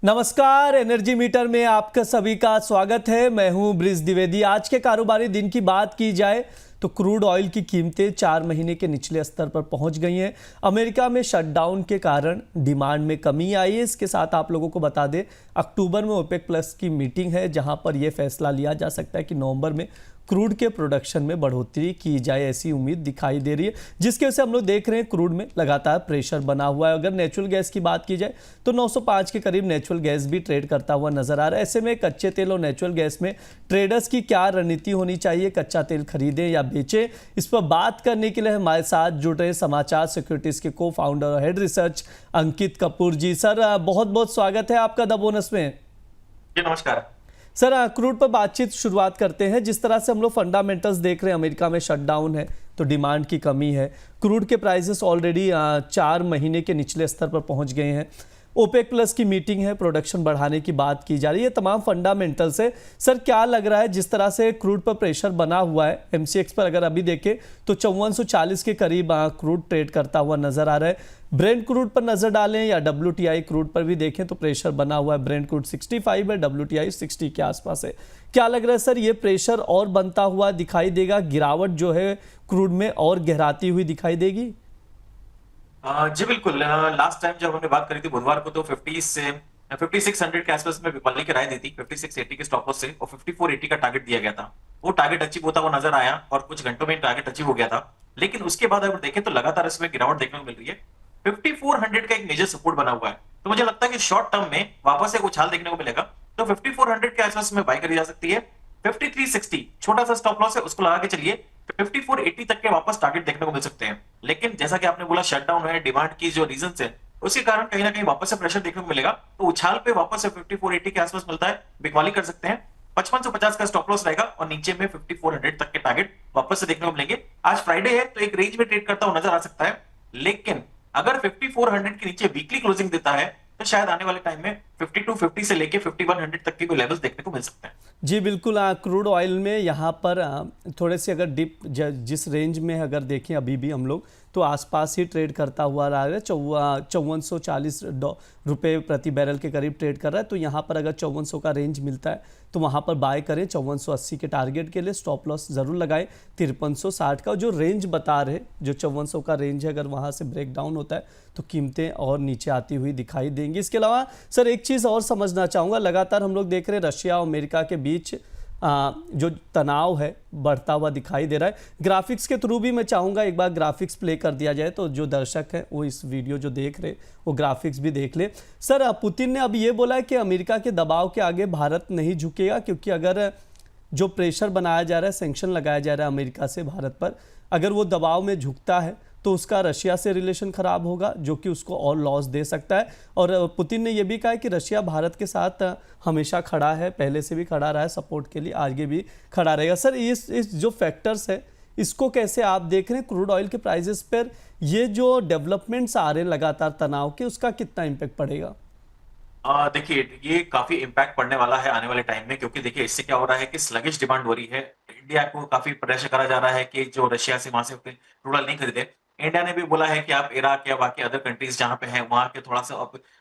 नमस्कार, energy meter में आपका सभी का स्वागत है। मैं हूं ब्रिज द्विवेदी। आज के कारोबारी दिन की बात की जाए तो क्रूड ऑयल की कीमतें 4 महीने के निचले स्तर पर पहुंच गई हैं। अमेरिका में शटडाउन के कारण डिमांड में कमी आई है। इसके साथ आप लोगों को बता दें, अक्टूबर में ओपेक प्लस की मीटिंग है, जहां पर यह फैसला लिया जा सकता है कि नवंबर में क्रूड के प्रोडक्शन में बढ़ोतरी की जाए, ऐसी उम्मीद दिखाई दे रही है, जिसकी वजह से हम लोग देख रहे हैं क्रूड में लगातार प्रेशर बना हुआ है। अगर नेचुरल गैस की बात की जाए तो 905 के करीब नेचुरल गैस भी ट्रेड करता हुआ नजर आ रहा है। ऐसे में कच्चे तेल और नेचुरल गैस में ट्रेडर्स की क्या रणनीति होनी चाहिए, कच्चा तेल खरीदें या बेचें, इस पर बात करने के लिए हमारे साथ जुड़ रहे समाचार सिक्योरिटीज के को फाउंडर और हेड रिसर्च अंकित कपूर जी। सर, बहुत बहुत स्वागत है आपका द बोनस में। जी नमस्कार सर, क्रूड पर बातचीत शुरुआत करते हैं। जिस तरह से हम लोग फंडामेंटल्स देख रहे हैं, अमेरिका में शटडाउन है तो डिमांड की कमी है, क्रूड के प्राइसेस ऑलरेडी 4 महीने के निचले स्तर पर पहुंच गए हैं, ओपेक प्लस की मीटिंग है, प्रोडक्शन बढ़ाने की बात की जा रही है, तमाम फंडामेंटल्स है। सर, क्या लग रहा है जिस तरह से क्रूड पर प्रेशर बना हुआ है, एमसीएक्स पर अगर अभी देखें तो 5440 के करीब क्रूड ट्रेड करता हुआ नजर आ रहा है। ब्रेंट क्रूड पर नजर डालें या WTI क्रूड पर भी देखें तो प्रेशर बना हुआ है। ब्रेंट क्रूड 65 है, WTI 60 के आसपास है। क्या लग रहा है सर, ये प्रेशर और बनता हुआ दिखाई देगा, गिरावट जो है क्रूड में और गहराती हुई दिखाई देगी? जी बिल्कुल। लास्ट टाइम जब हमने बात करी थी बुधवार को, तो 50 से 5600 के आसपास में बिकवाली की राय दी थी, 5680 के स्टॉप लॉस से, और 5480 का टारगेट दिया गया था। वो टारगेट अचीव होता हुआ नजर आया और कुछ घंटों में टारगेट अचीव हो गया था। लेकिन उसके बाद अगर देखें तो लगातार इसमें गिरावट देखने को मिल रही है। 5400 का एक मेजर सपोर्ट बना हुआ है, तो मुझे लगता है कि शॉर्ट टर्म में वापस एक उछाल देखने को मिलेगा। तो 5400 के आसपास में बाय करी जा सकती है। 5360 छोटा सा स्टॉप लॉस है, उसको लगा के चलिए। 5480 तक के वापस टारगेट देखने को मिल सकते हैं। लेकिन जैसा कि आपने बोला, शटडाउन है, डिमांड की जो रीजन है, उसके कारण कहीं ना कहीं वापस से प्रेशर देखने को मिलेगा। तो उछाल पे वापस से 5480 के आसपास मिलता है, बिकवाली कर सकते हैं। 5550 का स्टॉप लॉस रहेगा और नीचे में 5400 तक के टारगेट वापस से देखने को मिलेंगे। आज फ्राइडे है तो एक रेंज में ट्रेड करता हुआ नजर आ सकता है। लेकिन अगर 5400 के नीचे वीकली क्लोजिंग देता है तो शायद आने वाले टाइम में 5250 से लेके 5100 तक के भी लेवल्स देखने को मिल सकते हैं। जी बिल्कुल। क्रूड ऑयल में यहाँ पर थोड़े से अगर डिप जिस रेंज में अगर देखें अभी भी हम लोग, तो आसपास ही ट्रेड करता हुआ रहा है। 5440 रुपये प्रति बैरल के करीब ट्रेड कर रहा है। तो यहाँ पर अगर 5400 का रेंज मिलता है तो वहाँ पर बाय करें। 5480 के टारगेट के लिए स्टॉप लॉस ज़रूर लगाएं। 5360 का जो रेंज बता रहे, जो 5400 का रेंज है, अगर वहाँ से ब्रेक डाउन होता है तो कीमतें और नीचे आती हुई दिखाई देंगी। इसके अलावा सर, एक चीज़ और समझना चाहूँगा, लगातार हम लोग देख रहे हैं रशिया और अमेरिका के बीच जो तनाव है बढ़ता हुआ दिखाई दे रहा है। ग्राफिक्स के थ्रू भी मैं चाहूँगा एक बार ग्राफिक्स प्ले कर दिया जाए, तो जो दर्शक हैं वो इस वीडियो जो देख रहे वो ग्राफिक्स भी देख ले। सर, पुतिन ने अब ये बोला है कि अमेरिका के दबाव के आगे भारत नहीं झुकेगा, क्योंकि अगर जो प्रेशर बनाया जा रहा है, सैंक्शन लगाया जा रहा है अमेरिका से भारत पर, अगर वो दबाव में झुकता है तो उसका रशिया से रिलेशन खराब होगा, जो कि उसको और लॉस दे सकता है। और पुतिन ने यह भी कहा कि रशिया भारत के साथ हमेशा खड़ा है, पहले से भी खड़ा रहा है सपोर्ट के लिए, आगे भी खड़ा रहेगा। सर, इस जो फैक्टर्स है, इसको कैसे आप देख रहे हैं? क्रूड ऑयल के प्राइसेस पर ये जो डेवलपमेंट्स आ रहे हैं लगातार तनाव के, उसका कितना इम्पैक्ट पड़ेगा? देखिए, ये काफी इंपैक्ट पड़ने वाला है आने वाले टाइम में, क्योंकि देखिए इससे क्या हो रहा है कि स्लगिश डिमांड हो रही है। इंडिया को काफी प्रेशर करा जा रहा है कि जो रशिया से वहां से क्रूड ऑयल नहीं खरीदे। इंडिया ने भी बोला है कि आप इराक या बाकी अदर कंट्रीज जहां पे हैं वहां के थोड़ा सा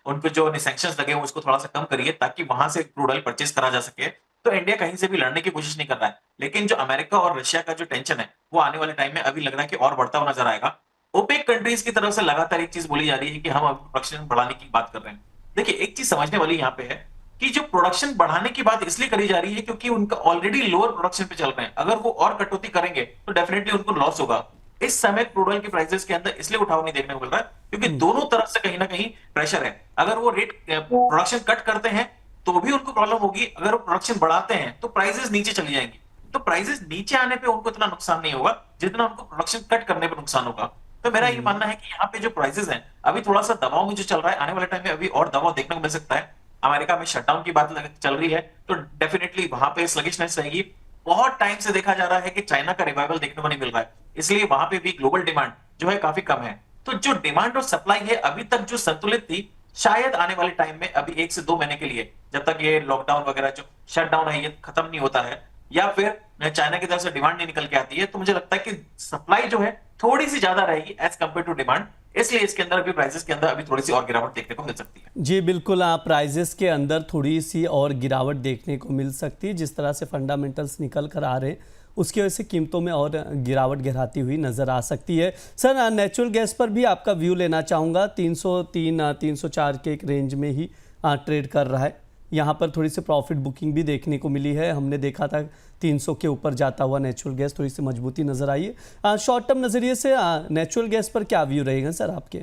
उनको जो सैंक्शंस लगे हैं उसको थोड़ा सा कम करिए, ताकि वहां से क्रूड ऑयल परचेज करा जा सके। तो इंडिया कहीं से भी लड़ने की कोशिश नहीं कर रहा है। लेकिन जो अमेरिका और रशिया का जो टेंशन है वो आने वाले टाइम में अभी लग रहा है कि और बढ़ता हुआ नजर आएगा। ओपेक कंट्रीज की तरफ से लगातार एक चीज बोली जा रही है कि हम अब प्रोडक्शन बढ़ाने की बात कर रहे हैं। देखिए, एक चीज समझने वाली यहाँ पे है कि जो प्रोडक्शन बढ़ाने की बात इसलिए करी जा रही है क्योंकि उनका ऑलरेडी लोअर प्रोडक्शन पे चल रहे हैं। अगर वो और कटौती करेंगे तो डेफिनेटली उनको लॉस होगा। इस समय क्रूड ऑयल के प्राइसेस के अंदर इसलिए उठाव नहीं देखने को मिल रहा है क्योंकि दोनों तरफ से कहीं ना कहीं प्रेशर है। अगर वो रेट प्रोडक्शन कट करते हैं तो भी उनको प्रॉब्लम होगी, अगर वो प्रोडक्शन बढ़ाते हैं तो प्राइसेस नीचे चली जाएंगी। तो प्राइसेस नीचे आने पे उनको इतना नुकसान नहीं होगा जितना उनको प्रोडक्शन कट करने पर नुकसान होगा। तो मेरा ये मानना है कि यहाँ पे जो प्राइसेस हैं अभी थोड़ा सा दबाव में जो चल रहा है, आने वाले टाइम में अभी और दबाव देखने को मिल सकता है। अमेरिका में शटडाउन की बात चल रही है तो डेफिनेटली वहां पे स्लगिशनेस रहेगी। बहुत टाइम से देखा जा रहा है कि चाइना का रिवाइवल देखने को नहीं मिल रहा है, इसलिए वहां पे भी ग्लोबल डिमांड जो है काफी कम है। तो जो डिमांड और सप्लाई है अभी तक जो संतुलित थी, शायद आने वाले टाइम में अभी 1 से 2 महीने के लिए, जब तक ये लॉकडाउन वगैरह जो शटडाउन है ये खत्म नहीं होता है, या फिर चाइना की तरफ से डिमांड नहीं निकल के आती है, तो मुझे लगता है कि सप्लाई जो है थोड़ी सी ज्यादा रहेगी एज कम्पेयर टू डिमांड, इसलिए इसके अंदर अभी प्राइसेस के अंदर अभी थोड़ी सी और गिरावट देखने को मिल सकती है। जी बिल्कुल, प्राइजेस के अंदर थोड़ी सी और गिरावट देखने को मिल सकती है। जिस तरह से फंडामेंटल्स निकल कर आ रहे हैं उसकी वजह से कीमतों में और गिरावट गिराती हुई नज़र आ सकती है। सर, नेचुरल गैस पर भी आपका व्यू लेना चाहूँगा। 303 304 के एक रेंज में ही ट्रेड कर रहा है। यहाँ पर थोड़ी सी प्रॉफिट बुकिंग भी देखने को मिली है। हमने देखा था 300 के ऊपर जाता हुआ नेचुरल गैस, थोड़ी सी मजबूती नज़र आई है। शॉर्ट टर्म नज़रिए से नेचुरल गैस पर क्या व्यू रहेगा सर आपके?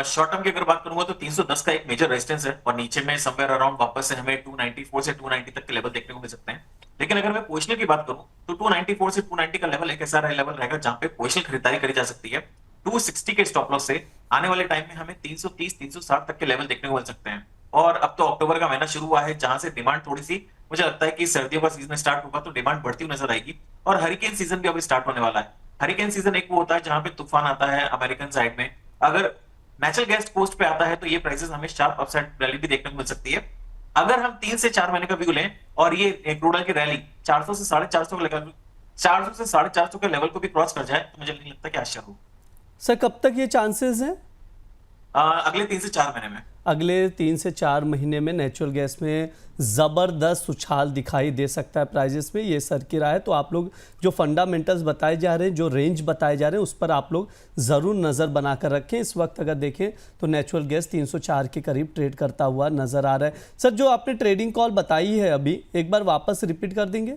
शॉर्ट टर्म की अगर बात करूंगा तो 310 का एक मेजर रेजिस्टेंस है और नीचे में समवेयर अराउंड वापस से हमें 294 से 290 तक के लेवल देखने को मिल सकते हैं। लेकिन अगर मैं पोजिशनल की बात करूं तो 294 से 290 का लेवल एक ऐसा लेवल रहेगा जहां पे पोजिशनल खरीदारी करी जा सकती है। 260 के स्टॉप लॉस से आने वाले टाइम में हमें 330 360 तक के लेवल देखने को मिल सकते हैं। और अब तो अक्टूबर का महीना शुरू हुआ है जहां से डिमांड थोड़ी सी, मुझे लगता है कि सर्दियों का सीजन स्टार्ट होगा तो डिमांड बढ़ती हुई नजर आएगी। और हरिकेन सीजन भी अभी स्टार्ट होने वाला है। हरिकेन सीजन एक वो होता है जहां पे तूफान आता है अमेरिकन साइड में। अगर नेचुरल गैस कोस्ट पे आता है तो ये प्राइसेस हमें शार्प अपसाइड रैली भी देखने को मिल सकती है। अगर हम 3 से 4 महीने का व्यू लें और ये क्रूड ऑयल की रैली 400 से 450 के लेवल, 400 से 450 के लेवल को भी क्रॉस कर जाए तो मुझे नहीं लगता कि आश्चर्य हो। सर, कब तक ये चांसेस हैं? अगले 3 से 4 महीने में। अगले 3 से 4 महीने में नेचुरल गैस में ज़बरदस्त उछाल दिखाई दे सकता है प्राइजेस में, ये सर की राय है। तो आप लोग जो फंडामेंटल्स बताए जा रहे हैं, जो रेंज बताए जा रहे हैं, उस पर आप लोग ज़रूर नज़र बनाकर रखें। इस वक्त अगर देखें तो नेचुरल गैस 304 के करीब ट्रेड करता हुआ नज़र आ रहा है। सर, जो आपने ट्रेडिंग कॉल बताई है अभी, एक बार वापस रिपीट कर देंगे?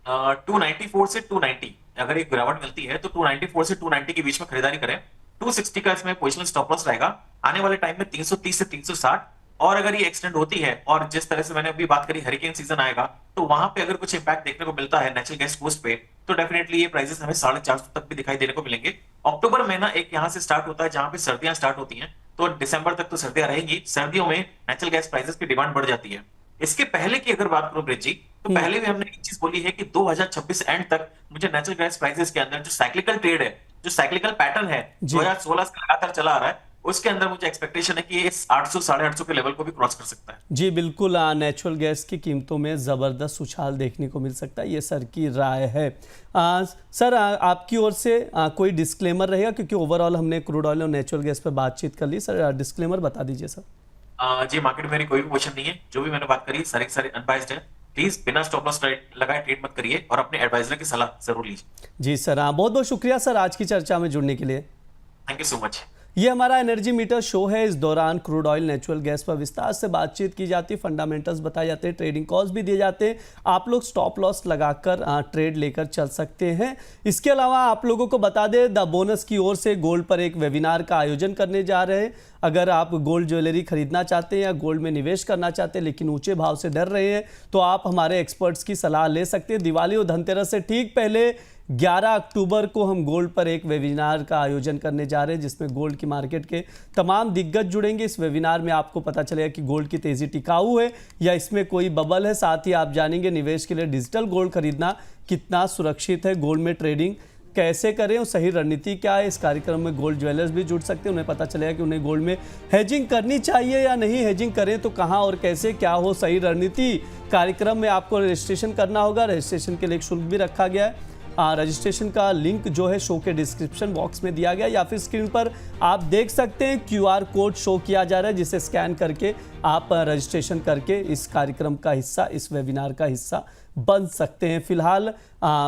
294 से 290 अगर एक गिरावट मिलती है तो 294 से 290 के बीच में खरीदारी करें। 260 का इसमें पोजिशनल स्टॉप लॉस रहेगा। आने वाले टाइम में 330 से 360, और अगर ये एक्सटेंड होती है और जिस तरह से मैंने अभी बात करी हरिकेन सीजन आएगा तो वहां पे अगर कुछ इंपैक्ट देखने को मिलता है नेचुरल गैस कोस्ट पे तो डेफिनेटली ये प्राइसेस हमें 450 तक भी दिखाई देने को मिलेंगे। अक्टूबर महीना एक यहाँ से स्टार्ट होता है जहां पे सर्दियां स्टार्ट होती हैं, तो दिसंबर तक तो सर्दियां रहेंगी। सर्दियों में नेचुरल गैस प्राइसेस की डिमांड बढ़ जाती है। इसके पहले की अगर बात करूं ब्रिज जी, तो पहले भी हमने एक चीज बोली है कि 2026 एंड तक मुझे नेचुरल गैस प्राइसेस के अंदर जो साइक्लिकल ट्रेड है, जो साइक्लिकल पैटर्न है 2016 से लगातार चला आ रहा है, उसके अंदर मुझे एक्सपेक्टेशन है कि ये 800 850 के लेवल को भी क्रॉस कर सकता है। जी बिल्कुल, नेचुरल गैस की कीमतों में ज़बरदस्त उछाल देखने को मिल सकता है, ये सर की राय है। सर, आपकी ओर से कोई डिस्क्लेमर रहेगा, क्योंकि ओवरऑल हमने क्रूड ऑयल और नेचुरल गैस पर बातचीत कर ली। सर, डिस्क्लेमर बता दीजिए सर। जी, मार्केट में मेरी कोई भी पोजीशन नहीं है। जो भी मैंने बात करी सारी अनबाइस्ड है। प्लीज बिना स्टॉप लॉस लगाए ट्रेड मत करिए और अपने एडवाइजर की सलाह जरूर लीजिए। जी सर, बहुत बहुत शुक्रिया सर आज की चर्चा में जुड़ने के लिए। Thank you so much. ये हमारा एनर्जी मीटर शो है। इस दौरान क्रूड ऑयल, नेचुरल गैस पर विस्तार से बातचीत की जाती है, फंडामेंटल्स बताए जाते हैं, ट्रेडिंग कॉल्स भी दिए जाते हैं। आप लोग स्टॉप लॉस लगाकर ट्रेड लेकर चल सकते हैं। इसके अलावा आप लोगों को बता दें, द बोनस की ओर से गोल्ड पर एक वेबिनार का आयोजन करने जा रहे हैं। अगर आप गोल्ड ज्वेलरी खरीदना चाहते हैं या गोल्ड में निवेश करना चाहते हैं लेकिन ऊंचे भाव से डर रहे हैं, तो आप हमारे एक्सपर्ट्स की सलाह ले सकते हैं। दिवाली और धनतेरस से ठीक पहले 11 अक्टूबर को हम गोल्ड पर एक वेबिनार का आयोजन करने जा रहे हैं, जिसमें गोल्ड की मार्केट के तमाम दिग्गज जुड़ेंगे। इस वेबिनार में आपको पता चलेगा कि गोल्ड की तेज़ी टिकाऊ है या इसमें कोई बबल है। साथ ही आप जानेंगे निवेश के लिए डिजिटल गोल्ड खरीदना कितना सुरक्षित है, गोल्ड में ट्रेडिंग कैसे करें और सही रणनीति क्या है। इस कार्यक्रम में गोल्ड ज्वेलर्स भी जुड़ सकते हैं। उन्हें पता चलेगा कि उन्हें गोल्ड में हेजिंग करनी चाहिए या नहीं, हेजिंग करें तो कहां और कैसे, क्या हो सही रणनीति। कार्यक्रम में आपको रजिस्ट्रेशन करना होगा। रजिस्ट्रेशन के लिए एक शुल्क भी रखा गया है। रजिस्ट्रेशन का लिंक जो है शो के डिस्क्रिप्शन बॉक्स में दिया गया या फिर स्क्रीन पर आप देख सकते हैं। QR कोड शो किया जा रहा है, जिसे स्कैन करके आप रजिस्ट्रेशन करके इस कार्यक्रम का हिस्सा, इस वेबिनार का हिस्सा बन सकते हैं। फिलहाल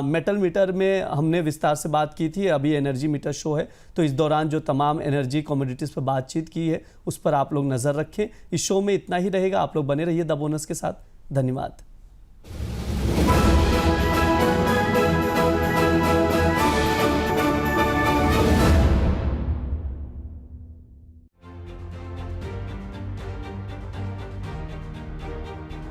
मेटल मीटर में हमने विस्तार से बात की थी, अभी एनर्जी मीटर शो है, तो इस दौरान जो तमाम एनर्जी कमोडिटीज़ पर बातचीत की है उस पर आप लोग नज़र रखें। इस शो में इतना ही रहेगा। आप लोग बने रहिए द बोनस के साथ। धन्यवाद।